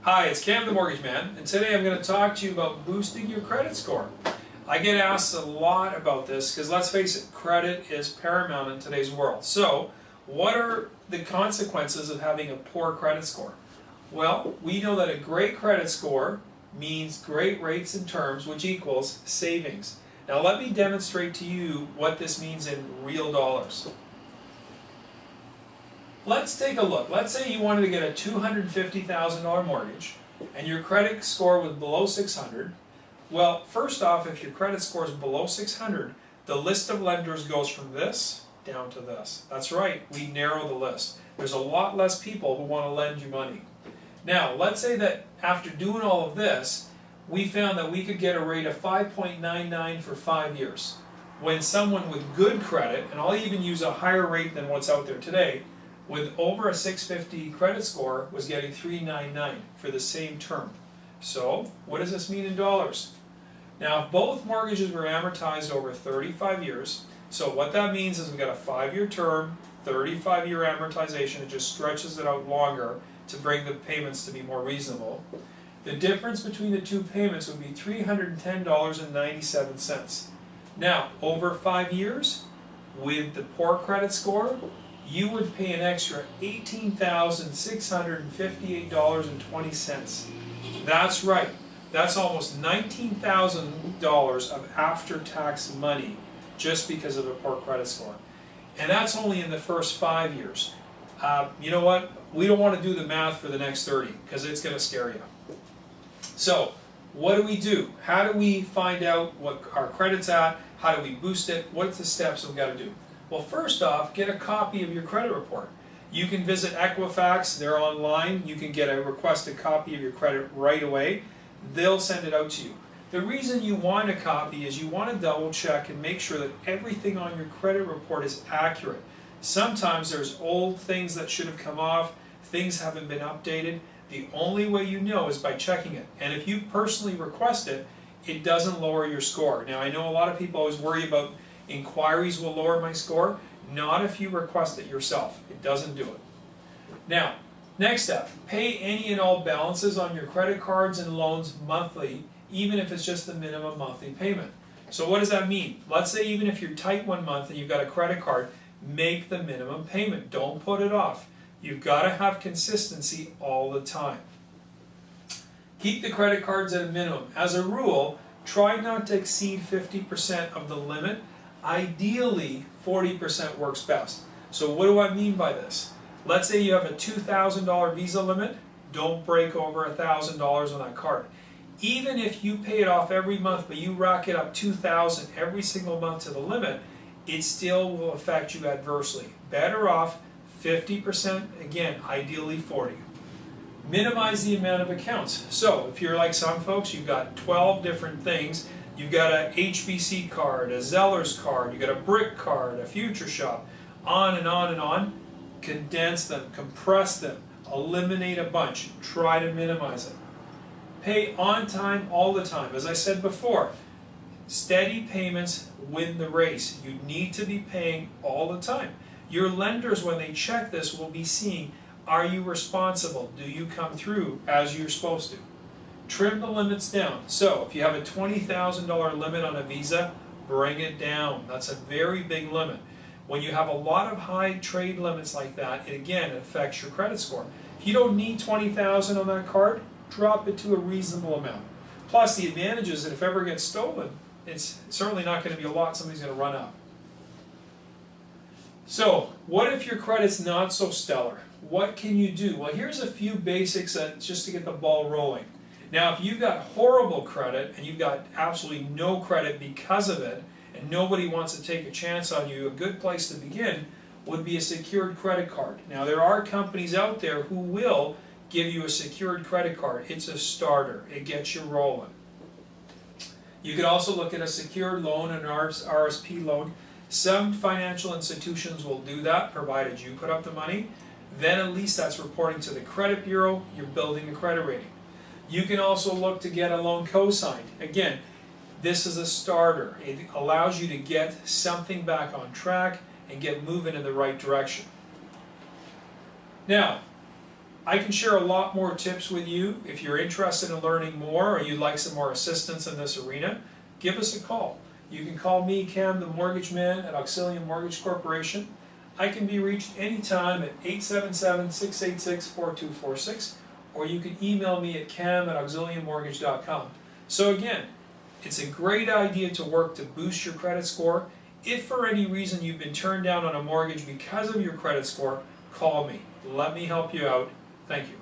Hi, it's Cam the Mortgage Man, and today I'm going to talk to you about boosting your credit score. I get asked a lot about this because let's face it, credit is paramount in today's world. So, what are the consequences of having a poor credit score? Well, we know that a great credit score means great rates and terms, which equals savings. Now let me demonstrate to you what this means in real dollars. Let's take a look. Let's say you wanted to get a $250,000 mortgage and your credit score was below 600. Well, first off, if your credit score is below 600, the list of lenders goes from this down to this. That's right, we narrow the list. There's a lot less people who want to lend you money. Now, let's say that after doing all of this, we found that we could get a rate of 5.99 for 5 years. When someone with good credit, and I'll even use a higher rate than what's out there today, with over a 650 credit score was getting 399 for the same term. So, what does this mean in dollars? Now, if both mortgages were amortized over 35 years, so what that means is we've got a 5-year term, 35-year amortization, it just stretches it out longer to bring the payments to be more reasonable. The difference between the two payments would be $310.97. Now, over 5 years, with the poor credit score, you would pay an extra $18,658.20. That's right. That's almost $19,000 of after-tax money just because of a poor credit score. And that's only in the first 5 years. You know what? We don't want to do the math for the next 30 because it's going to scare you. So, what do? How do we find out what our credit's at? How do we boost it? What's the steps we've got to do? Well, first off, get a copy of your credit report. You can visit Equifax, they're online. You can get a requested copy of your credit right away. They'll send it out to you. The reason you want a copy is you want to double check and make sure that everything on your credit report is accurate. Sometimes there's old things that should have come off, things haven't been updated. The only way you know is by checking it. And if you personally request it, it doesn't lower your score. Now, I know a lot of people always worry about inquiries will lower my score. Not if you request it yourself. It doesn't do it. Now, next step, pay any and all balances on your credit cards and loans monthly, even if it's just the minimum monthly payment. So what does that mean? Let's say even if you're tight one month and you've got a credit card, make the minimum payment. Don't put it off. You've got to have consistency all the time. Keep the credit cards at a minimum. As a rule, try not to exceed 50% of the limit. Ideally, 40% works best. So what do I mean by this? Let's say you have a $2,000 Visa limit. Don't break over $1,000 on that card. Even if you pay it off every month, but you rack it up $2,000 every single month to the limit, it still will affect you adversely. Better off 50%, again, ideally 40%. Minimize the amount of accounts. So if you're like some folks, you've got 12 different things. You've got a HBC card, a Zeller's card, you've got a Brick card, a Future Shop, on and on and on. Condense them, compress them, eliminate a bunch, try to minimize it. Pay on time all the time. As I said before, steady payments win the race. You need to be paying all the time. Your lenders, when they check this, will be seeing, are you responsible? Do you come through as you're supposed to? Trim the limits down. So if you have a $20,000 limit on a Visa, bring it down. That's a very big limit. When you have a lot of high trade limits like that, it again affects your credit score. If you don't need $20,000 on that card, drop it to a reasonable amount. Plus the advantage is that if it ever gets stolen, it's certainly not going to be a lot somebody's going to run up. So what if your credit's not so stellar? What can you do? Well, here's a few basics just to get the ball rolling. Now, if you've got horrible credit and you've got absolutely no credit because of it, and nobody wants to take a chance on you, a good place to begin would be a secured credit card. Now, there are companies out there who will give you a secured credit card. It's a starter. It gets you rolling. You could also look at a secured loan, an RSP loan. Some financial institutions will do that, provided you put up the money. Then at least that's reporting to the credit bureau. You're building a credit rating. You can also look to get a loan co-signed. Again, this is a starter. It allows you to get something back on track and get moving in the right direction. Now, I can share a lot more tips with you. If you're interested in learning more or you'd like some more assistance in this arena, give us a call. You can call me, Cam, the mortgage man at Auxilium Mortgage Corporation. I can be reached anytime at 877-686-4246, or you can email me at cam@auxiliummortgage.com. So again, it's a great idea to work to boost your credit score. If for any reason you've been turned down on a mortgage because of your credit score, call me. Let me help you out. Thank you.